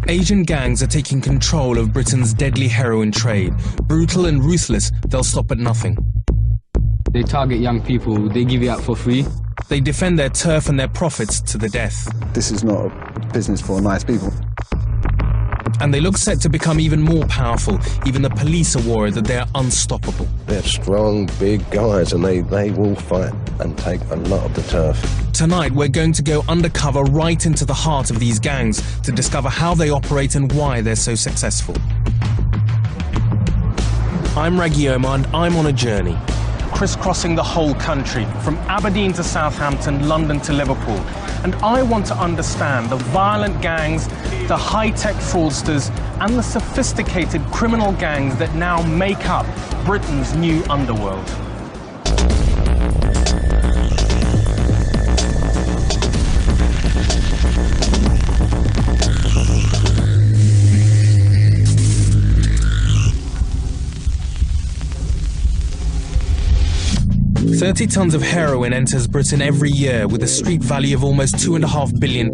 Asian gangs are taking control of Britain's deadly heroin trade. Brutal and ruthless, they'll stop at nothing. They target young people, they give it out for free. They defend their turf and their profits to the death. This is not a business for nice people. And they look set to become even more powerful. Even the police are worried that they are unstoppable. They're strong, big guys, and they will fight and take a lot of the turf. Tonight, we're going to go undercover right into the heart of these gangs to discover how they operate and why they're so successful. I'm Ragioma, and I'm on a journey, crisscrossing the whole country, from Aberdeen to Southampton, London to Liverpool. And I want to understand the violent gangs, the high-tech fraudsters, and the sophisticated criminal gangs that now make up Britain's new underworld. £30 tons of heroin enters Britain every year with a street value of almost £2.5 billion.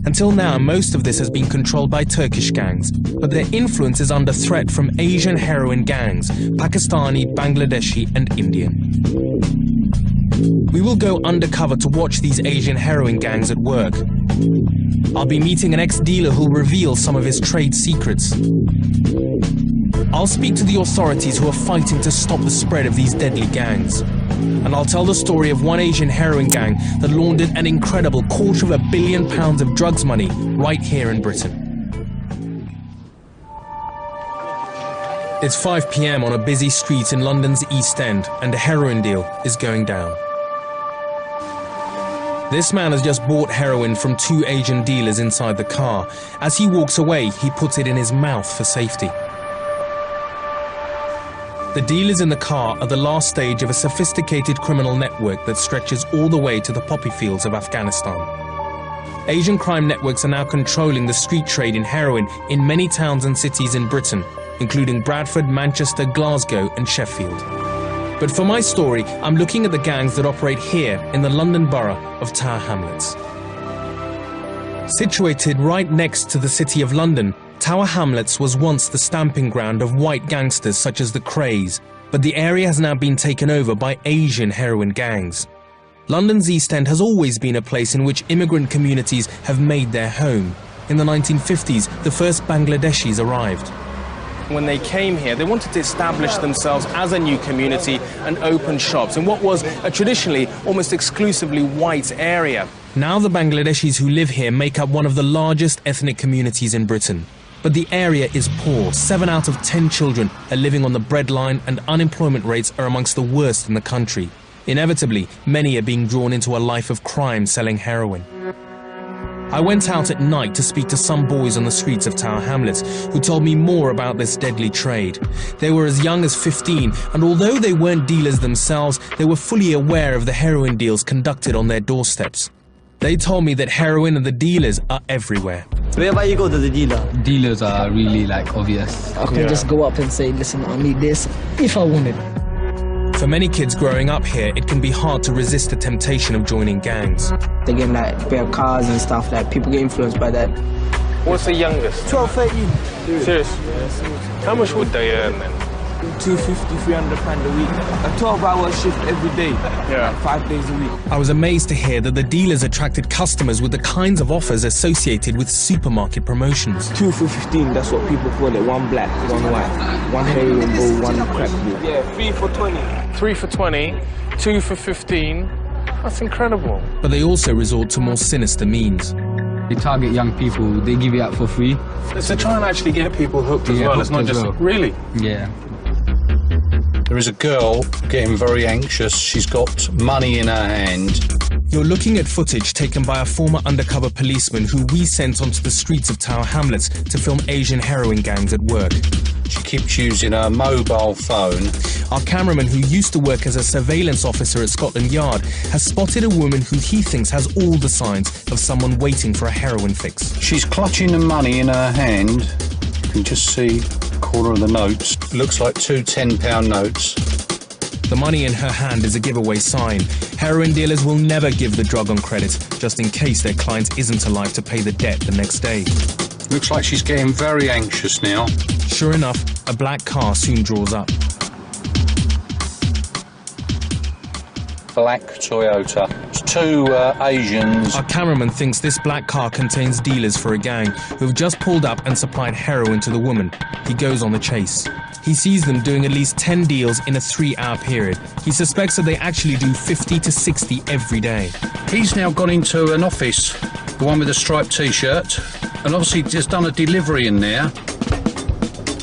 Until now, most of this has been controlled by Turkish gangs, but their influence is under threat from Asian heroin gangs, Pakistani, Bangladeshi and Indian. We will go undercover to watch these Asian heroin gangs at work. I'll be meeting an ex-dealer who'll reveal some of his trade secrets. I'll speak to the authorities who are fighting to stop the spread of these deadly gangs. And I'll tell the story of one Asian heroin gang that laundered an incredible £250 million of drugs money right here in Britain. It's 5 p.m. on a busy street in London's East End, and a heroin deal is going down. This man has just bought heroin from 2 Asian dealers inside the car. As he walks away, he puts it in his mouth for safety. The dealers in the car are the last stage of a sophisticated criminal network that stretches all the way to the poppy fields of Afghanistan. Asian crime networks are now controlling the street trade in heroin in many towns and cities in Britain, including Bradford, Manchester, Glasgow and Sheffield. But for my story, I'm looking at the gangs that operate here in the London borough of Tower Hamlets. Situated right next to the City of London, Tower Hamlets was once the stamping ground of white gangsters such as the Krays, but the area has now been taken over by Asian heroin gangs. London's East End has always been a place in which immigrant communities have made their home. In the 1950s, the first Bangladeshis arrived. When they came here, they wanted to establish themselves as a new community and open shops in what was a traditionally almost exclusively white area. Now the Bangladeshis who live here make up one of the largest ethnic communities in Britain. But the area is poor. 7 out of 10 children are living on the breadline, and unemployment rates are amongst the worst in the country. Inevitably, many are being drawn into a life of crime selling heroin. I went out at night to speak to some boys on the streets of Tower Hamlets who told me more about this deadly trade. They were as young as 15, and although they weren't dealers themselves, they were fully aware of the heroin deals conducted on their doorsteps. They told me that heroin and the dealers are everywhere. Wherever you go to the dealer. Dealers are really obvious. I can just go up and say, listen, I need this, if I want it. For many kids growing up here, it can be hard to resist the temptation of joining gangs. They get spare cars and stuff, people get influenced by that. What's the youngest? 12, 13. Serious? How much would they earn then? £250, £300 a week. A 12-hour shift every day, 5 days a week. I was amazed to hear that the dealers attracted customers with the kinds of offers associated with supermarket promotions. 2 for 15, that's what people call it. 1 black, 1 white. 1 heroin bowl, 1 crack bowl. Yeah, 3 for 20. 3 for 20, 2 for 15. That's incredible. But they also resort to more sinister means. They target young people, they give it out for free. So try and actually get people hooked as well. It's not just... Really? Yeah. There is a girl getting very anxious. She's got money in her hand. You're looking at footage taken by a former undercover policeman who we sent onto the streets of Tower Hamlets to film Asian heroin gangs at work. She keeps using her mobile phone. Our cameraman, who used to work as a surveillance officer at Scotland Yard, has spotted a woman who he thinks has all the signs of someone waiting for a heroin fix. She's clutching the money in her hand. You can just see the corner of the notes. Looks like 2 £10 notes. The money in her hand is a giveaway sign. Heroin dealers will never give the drug on credit, just in case their client isn't alive to pay the debt the next day. Looks like she's getting very anxious now. Sure enough, a black car soon draws up. Black Toyota. It's two Asians. Our cameraman thinks this black car contains dealers for a gang who have just pulled up and supplied heroin to the woman. He goes on the chase. He sees them doing at least 10 deals in a 3-hour period. He suspects that they actually do 50 to 60 every day. He's now gone into an office, the one with the striped T-shirt, and obviously just done a delivery in there.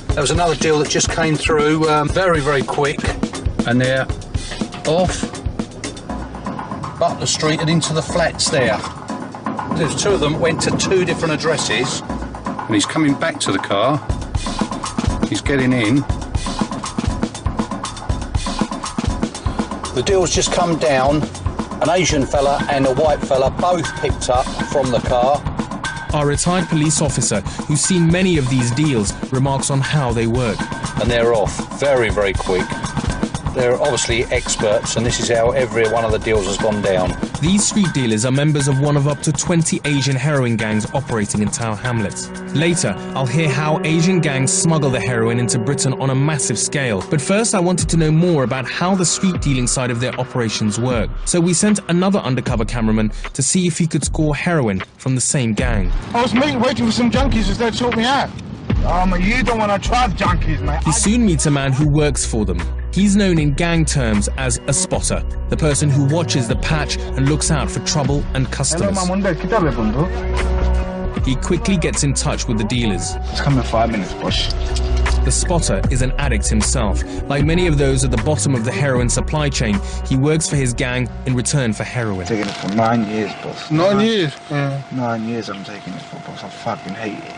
There was another deal that just came through very, very quick, and they're off Butler Street and into the flats there. There's two of them, went to 2 different addresses, and he's coming back to the car. He's getting in. The deal's just come down. An Asian fella and a white fella both picked up from the car. Our retired police officer, who's seen many of these deals, remarks on how they work. And they're off very, very quick. They're obviously experts, and this is how every one of the deals has gone down. These street dealers are members of one of up to 20 Asian heroin gangs operating in Tower Hamlets. Later, I'll hear how Asian gangs smuggle the heroin into Britain on a massive scale. But first, I wanted to know more about how the street dealing side of their operations work. So we sent another undercover cameraman to see if he could score heroin from the same gang. I was waiting for some junkies to start sort me out. You don't want to trust junkies, mate. He soon meets a man who works for them. He's known in gang terms as a spotter, the person who watches the patch and looks out for trouble and customers. He quickly gets in touch with the dealers. It's coming in 5 minutes, boss. The spotter is an addict himself. Like many of those at the bottom of the heroin supply chain, he works for his gang in return for heroin. Taking it for 9 years, boss. 9 years? Yeah. 9 years I'm taking it for, boss. I fucking hate it.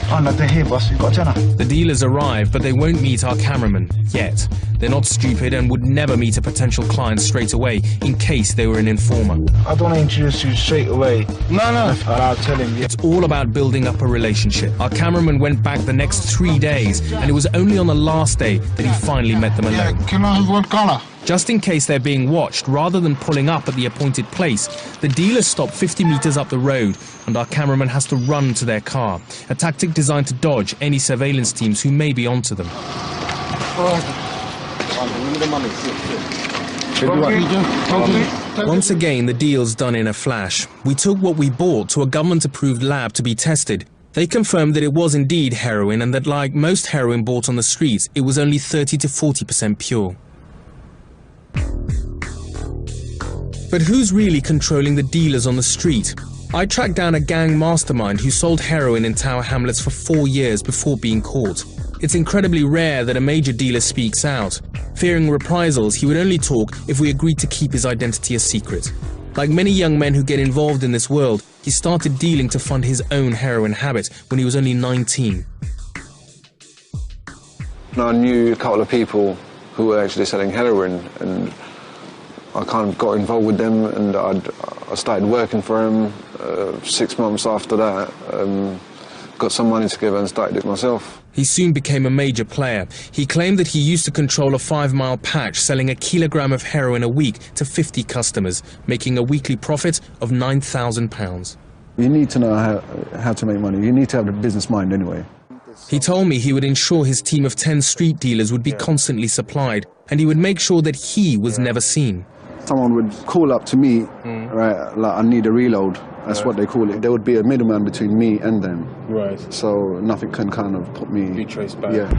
Oh, no, they're here, boss. You got tenner. The dealers arrive, but they won't meet our cameraman yet. They're not stupid and would never meet a potential client straight away in case they were an informer. I don't want to introduce you straight away. No. I'll tell him. Yeah. It's all about building up a relationship. Our cameraman went back the next 3 days, and it was only on the last day that he finally met them alone. Can I have one colour? Just in case they're being watched, rather than pulling up at the appointed place, the dealers stop 50 meters up the road, and our cameraman has to run to their car, a tactic designed to dodge any surveillance teams who may be onto them. Once again, the deal's done in a flash. We took what we bought to a government-approved lab to be tested. They confirmed that it was indeed heroin, and that like most heroin bought on the streets, it was only 30 to 40% pure. But who's really controlling the dealers on the street? I tracked down a gang mastermind who sold heroin in Tower Hamlets for 4 years before being caught. It's incredibly rare that a major dealer speaks out. Fearing reprisals, he would only talk if we agreed to keep his identity a secret. Like many young men who get involved in this world, he started dealing to fund his own heroin habit when he was only 19. I knew a couple of people who were actually selling heroin, and I kind of got involved with them, and I started working for them. 6 months after that, got some money together and started it myself. He soon became a major player. He claimed that he used to control a 5-mile patch, selling 1 kilogram of heroin a week to 50 customers, making a weekly profit of £9,000. You need to know how to make money. You need to have a business mind anyway. He told me he would ensure his team of 10 street dealers would be constantly supplied, and he would make sure that he was never seen. Someone would call up to me, right, like, I need a reload. That's what they call it. There would be a middleman between me and them. Right. So nothing can kind of put me... Be traced back. Yeah.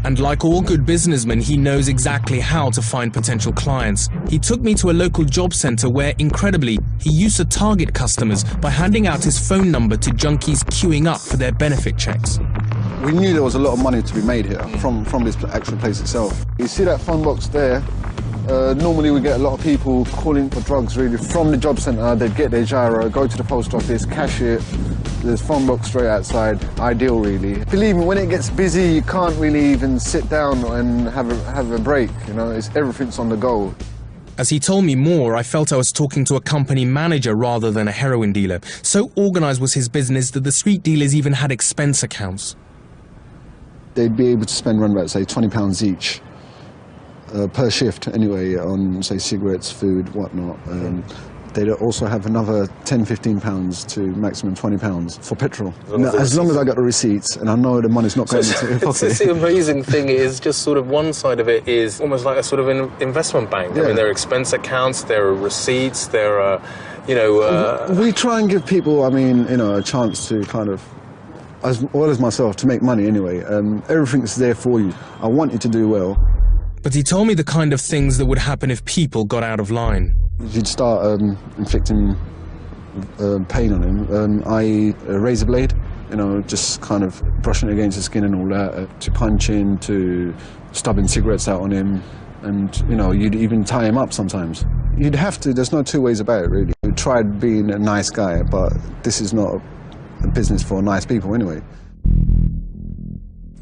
And like all good businessmen, he knows exactly how to find potential clients. He took me to a local job centre where, incredibly, he used to target customers by handing out his phone number to junkies queuing up for their benefit checks. We knew there was a lot of money to be made here from this actual place itself. You see that phone box there? Normally we get a lot of people calling for drugs really from the job centre. They'd get their gyro, go to the post office, cash it. There's phone box straight outside. Ideal really. Believe me, when it gets busy you can't really even sit down and have a break, you know, everything's on the go. As he told me more, I felt I was talking to a company manager rather than a heroin dealer. So organised was his business that the street dealers even had expense accounts. They'd be able to spend around about, say, £20 each per shift anyway, on, say, cigarettes, food, whatnot. They also have another £10–15 to maximum £20 for petrol. Now, as long as I got the receipts and I know the money's not going into your pocket. The amazing thing is just sort of one side of it is almost like a sort of an investment bank. Yeah. I mean, there are expense accounts, there are receipts, there are, we try and give people, I mean, a chance to kind of, as well as myself, to make money anyway. Everything's there for you. I want you to do well. But he told me the kind of things that would happen if people got out of line. You'd start inflicting pain on him, i.e. a razor blade, just kind of brushing it against the skin and all that, to punching, to stubbing cigarettes out on him, and, you'd even tie him up sometimes. You'd have to, there's no two ways about it, really. We tried being a nice guy, but this is not a business for nice people anyway.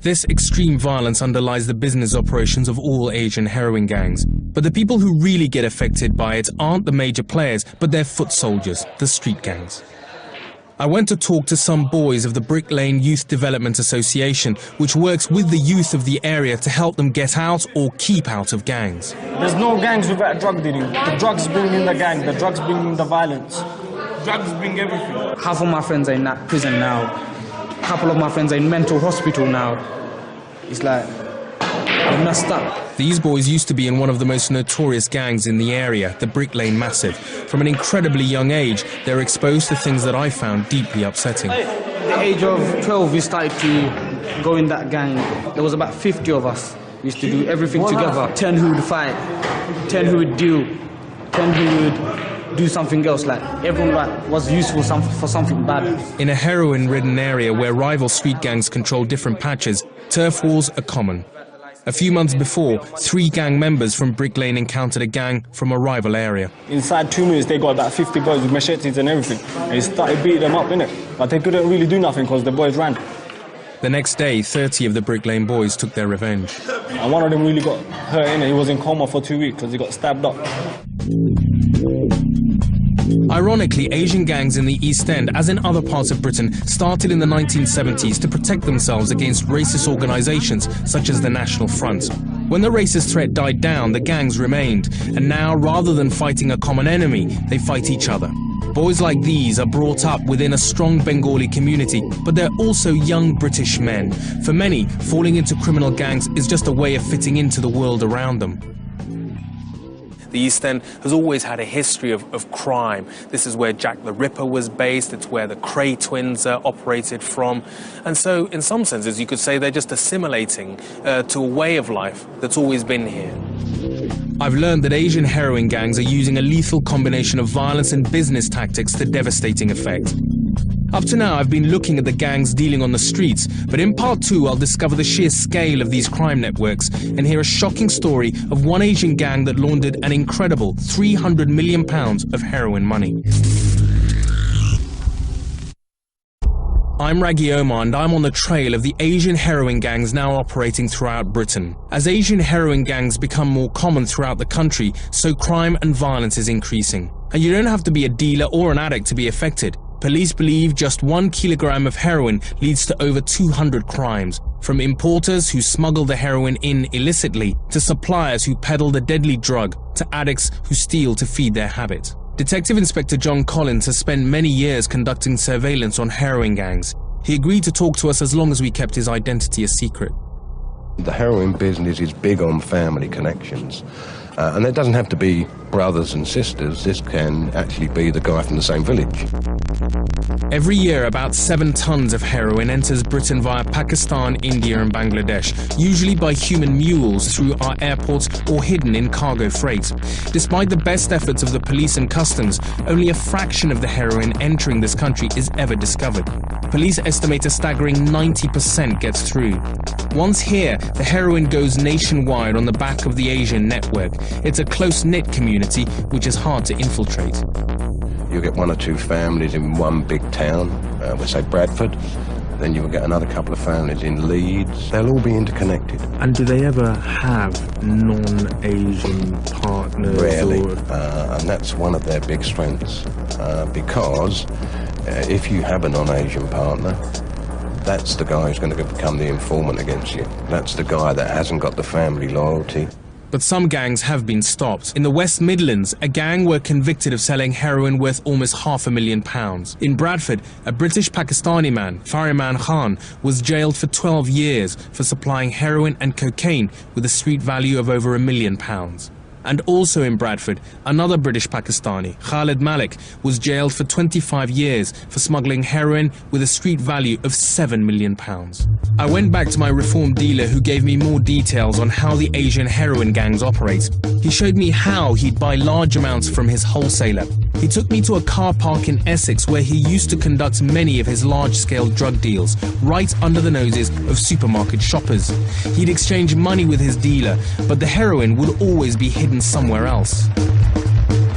This extreme violence underlies the business operations of all Asian heroin gangs. But the people who really get affected by it aren't the major players, but their foot soldiers, the street gangs. I went to talk to some boys of the Brick Lane Youth Development Association, which works with the youth of the area to help them get out or keep out of gangs. There's no gangs without drug dealing. The drugs bring in the gang, the drugs bring in the violence. Drugs bring everything. Half of my friends are in that prison now. A couple of my friends are in mental hospital now. It's like, I'm messed up. These boys used to be in one of the most notorious gangs in the area, the Brick Lane Massive. From an incredibly young age, they're exposed to things that I found deeply upsetting. At the age of 12, we started to go in that gang. There was about 50 of us. We used to do everything together. 10 who would fight, 10 who would deal, 10 who would do something else. Like, everyone was useful for something bad. In a heroin-ridden area where rival street gangs control different patches, turf wars are common. A few months before, 3 gang members from Brick Lane encountered a gang from a rival area. Inside 2 minutes, they got about 50 boys with machetes and everything. And they started beating them up, innit? But they couldn't really do nothing because the boys ran. The next day, 30 of the Brick Lane boys took their revenge. And one of them really got hurt, innit? He was in coma for 2 weeks because he got stabbed up. Ironically, Asian gangs in the East End, as in other parts of Britain, started in the 1970s to protect themselves against racist organisations such as the National Front. When the racist threat died down, the gangs remained, and now, rather than fighting a common enemy, they fight each other. Boys like these are brought up within a strong Bengali community, but they're also young British men. For many, falling into criminal gangs is just a way of fitting into the world around them. The East End has always had a history of crime. This is where Jack the Ripper was based, it's where the Cray twins operated from. And so, in some senses, you could say they're just assimilating to a way of life that's always been here. I've learned that Asian heroin gangs are using a lethal combination of violence and business tactics to devastating effect. Up to now, I've been looking at the gangs dealing on the streets, but in part 2, I'll discover the sheer scale of these crime networks and hear a shocking story of one Asian gang that laundered an incredible £300 million of heroin money. I'm Raggy Omar, and I'm on the trail of the Asian heroin gangs now operating throughout Britain. As Asian heroin gangs become more common throughout the country, so crime and violence is increasing. And you don't have to be a dealer or an addict to be affected. Police believe just 1 kilogram of heroin leads to over 200 crimes, from importers who smuggle the heroin in illicitly, to suppliers who peddle the deadly drug, to addicts who steal to feed their habit. Detective Inspector John Collins has spent many years conducting surveillance on heroin gangs. He agreed to talk to us as long as we kept his identity a secret. The heroin business is big on family connections. And it doesn't have to be brothers and sisters. This can actually be the guy from the same village. Every year, about 7 tons of heroin enters Britain via Pakistan, India and Bangladesh, usually by human mules through our airports or hidden in cargo freight. Despite the best efforts of the police and customs, only a fraction of the heroin entering this country is ever discovered. Police estimate a staggering 90% gets through. Once here, the heroin goes nationwide on the back of the Asian network. It's a close-knit community which is hard to infiltrate. You'll get 1 or 2 families in one big town, we'll say Bradford. Then you'll get another couple of families in Leeds. They'll all be interconnected. And do they ever have non-Asian partners? Rarely, and that's one of their big strengths. Because if you have a non-Asian partner, that's the guy who's going to become the informant against you. That's the guy that hasn't got the family loyalty. But some gangs have been stopped. In the West Midlands, a gang were convicted of selling heroin worth almost £500,000. In Bradford, a British Pakistani man, Heroin Khan, was jailed for 12 years for supplying heroin and cocaine with a street value of over £1 million. And also in Bradford, another British Pakistani, Khalid Malik, was jailed for 25 years for smuggling heroin with a street value of £7 million. I went back to my reformed dealer who gave me more details on how the Asian heroin gangs operate. He showed me how he'd buy large amounts from his wholesaler. He took me to a car park in Essex where he used to conduct many of his large-scale drug deals, right under the noses of supermarket shoppers. He'd exchange money with his dealer, but the heroin would always be hidden somewhere else.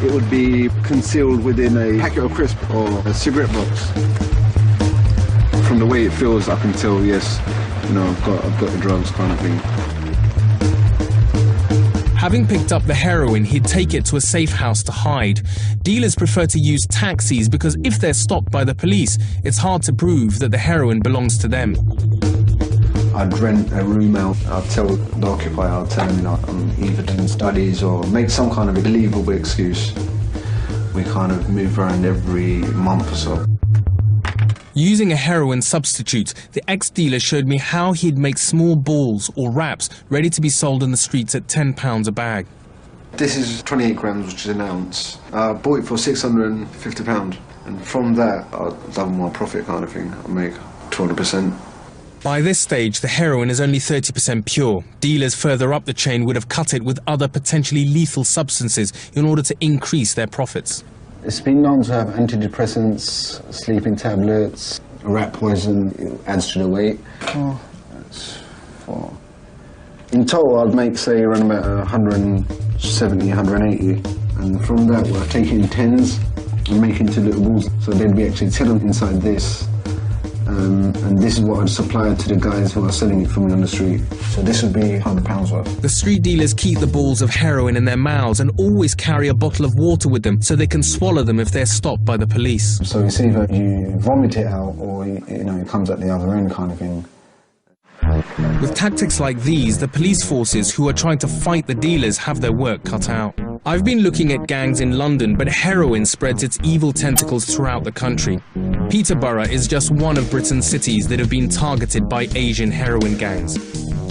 It would be concealed within a packet of crisp or a cigarette box. From the way it feels, I can tell, yes, you know, I've got the drugs kind of thing. Having picked up the heroin, he'd take it to a safe house to hide. Dealers prefer to use taxis because if they're stopped by the police, it's hard to prove that the heroin belongs to them. I'd rent a room out. I'd tell the occupier, I'd tell him, you know, I'm either doing studies or make some kind of a believable excuse. We kind of move around every month or so. Using a heroin substitute, the ex-dealer showed me how he'd make small balls or wraps ready to be sold in the streets at £10 a bag. This is 28 grams, which is an ounce. I bought it for £650, and from that, I'll double my profit kind of thing. I make 200%. By this stage, the heroin is only 30% pure. Dealers further up the chain would have cut it with other potentially lethal substances in order to increase their profits. It's been known to have antidepressants, sleeping tablets, rat poison. It adds to the weight. That's 4. In total, I'd make, say, around about 170, 180. And from that, we're taking 10s and making into little balls. So there'd be actually 10 inside this. And this is what I'd supply to the guys who are selling it for me on the street. So this would be £100 worth. The street dealers keep the balls of heroin in their mouths and always carry a bottle of water with them so they can swallow them if they're stopped by the police. So it's either you vomit it out or, you know, it comes at the other end kind of thing. With tactics like these, the police forces who are trying to fight the dealers have their work cut out. I've been looking at gangs in London, but heroin spreads its evil tentacles throughout the country. Peterborough is just one of Britain's cities that have been targeted by Asian heroin gangs.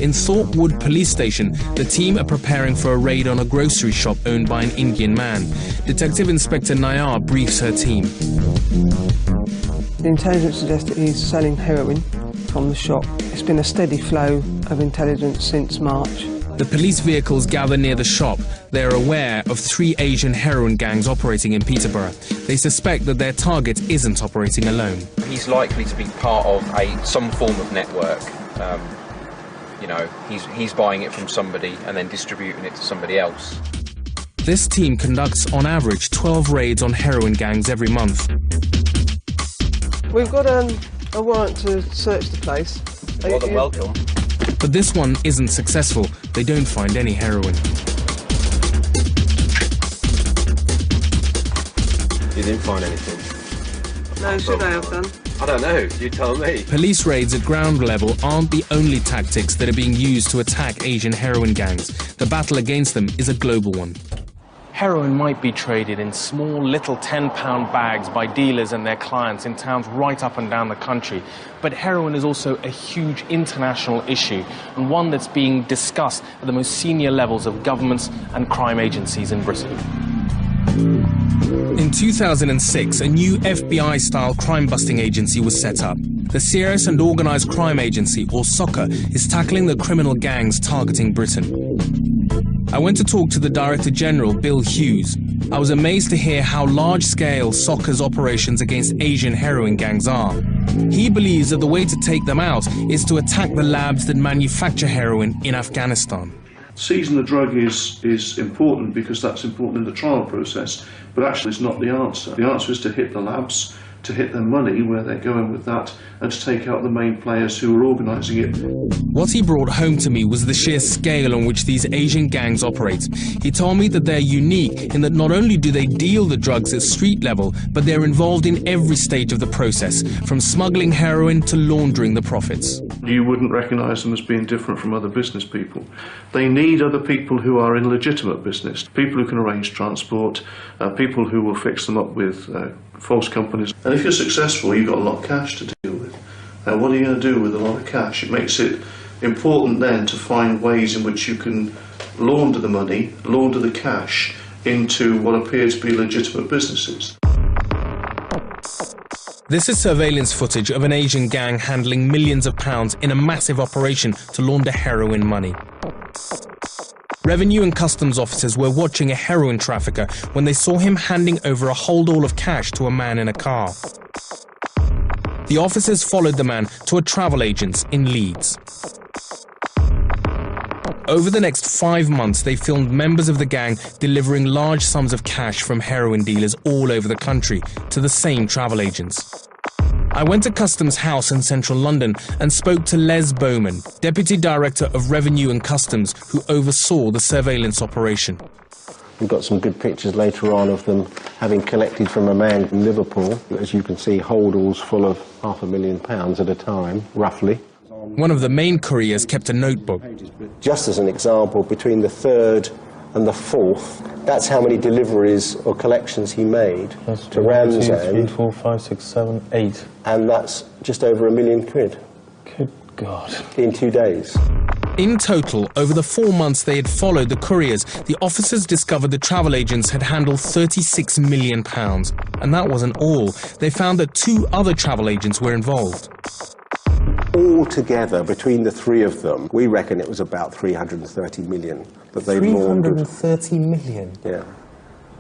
In Thorpe Wood Police Station, the team are preparing for a raid on a grocery shop owned by an Indian man. Detective Inspector Nayar briefs her team. The intelligence suggests that he's selling heroin from the shop. It's been a steady flow of intelligence since March. The police vehicles gather near the shop. They are aware of 3 Asian heroin gangs operating in Peterborough. They suspect that their target isn't operating alone. He's likely to be part of some form of network. You know, he's buying it from somebody and then distributing it to somebody else. This team conducts, on average, 12 raids on heroin gangs every month. We've got a warrant to search the place. More than welcome. But this one isn't successful. They don't find any heroin. You didn't find anything? No, should I have done? I don't know, you tell me. Police raids at ground level aren't the only tactics that are being used to attack Asian heroin gangs. The battle against them is a global one. Heroin might be traded in small little £10 bags by dealers and their clients in towns right up and down the country. But heroin is also a huge international issue and one that's being discussed at the most senior levels of governments and crime agencies in Britain. In 2006, a new FBI-style crime-busting agency was set up. The Serious and Organised Crime Agency, or SOCA, is tackling the criminal gangs targeting Britain. I went to talk to the Director General, Bill Hughes. I was amazed to hear how large-scale SOCA's operations against Asian heroin gangs are. He believes that the way to take them out is to attack the labs that manufacture heroin in Afghanistan. Seizing the drug is important because that's important in the trial process, but actually it's not the answer. The answer is to hit the labs, to hit their money, where they're going with that, and to take out the main players who are organising it. What he brought home to me was the sheer scale on which these Asian gangs operate. He told me that they're unique in that not only do they deal the drugs at street level, but they're involved in every stage of the process, from smuggling heroin to laundering the profits. You wouldn't recognise them as being different from other business people. They need other people who are in legitimate business, people who can arrange transport, people who will fix them up with false companies. And if you're successful, you've got a lot of cash to deal with. What are you going to do with a lot of cash? It makes it important then to find ways in which you can launder the money, launder the cash into what appear to be legitimate businesses. This is surveillance footage of an Asian gang handling millions of pounds in a massive operation to launder heroin money. Revenue and customs officers were watching a heroin trafficker when they saw him handing over a holdall of cash to a man in a car. The officers followed the man to a travel agent's in Leeds. Over the next 5 months, they filmed members of the gang delivering large sums of cash from heroin dealers all over the country to the same travel agents. I went to Customs House in central London and spoke to Les Bowman, Deputy Director of Revenue and Customs, who oversaw the surveillance operation. We've got some good pictures later on of them having collected from a man in Liverpool. As you can see, holdalls full of £500,000 at a time, roughly. One of the main couriers kept a notebook. Just as an example, between the 3rd and the 4th, that's how many deliveries or collections he made to Ramsgate. 1, 2, 3, 4, 5, 6, 7, 8. And that's just over £1 million. Good God. In 2 days. In total, over the 4 months they had followed the couriers, the officers discovered the travel agents had handled £36 million. And that wasn't all. They found that 2 other travel agents were involved. All together, between the 3 of them, we reckon it was about 330 million that they laundered. 330 million? Yeah.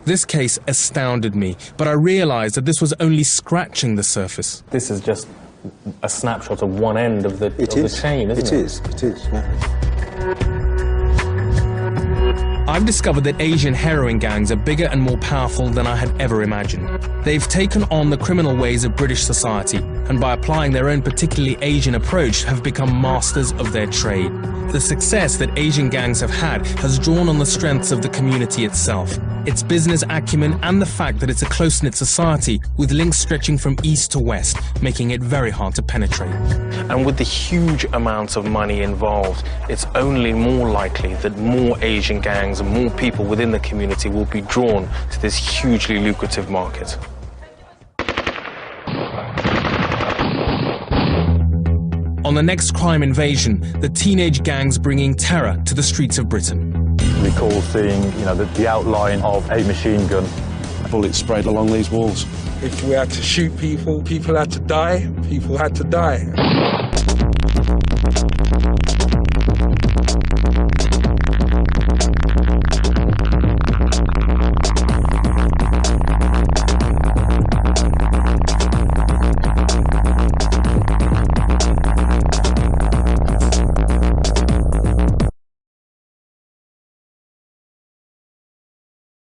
This case astounded me, but I realised that this was only scratching the surface. This is just a snapshot of one end of the chain, isn't it? It is, yeah. I've discovered that Asian heroin gangs are bigger and more powerful than I had ever imagined. They've taken on the criminal ways of British society, and by applying their own particularly Asian approach, have become masters of their trade. The success that Asian gangs have had has drawn on the strengths of the community itself, its business acumen, and the fact that it's a close-knit society with links stretching from east to west, making it very hard to penetrate. And with the huge amounts of money involved, it's only more likely that more Asian gangs and more people within the community will be drawn to this hugely lucrative market. On the next crime invasion, the teenage gangs bringing terror to the streets of Britain. Recall seeing, the outline of a machine gun. Bullets sprayed along these walls. If we had to shoot people, people had to die, people had to die.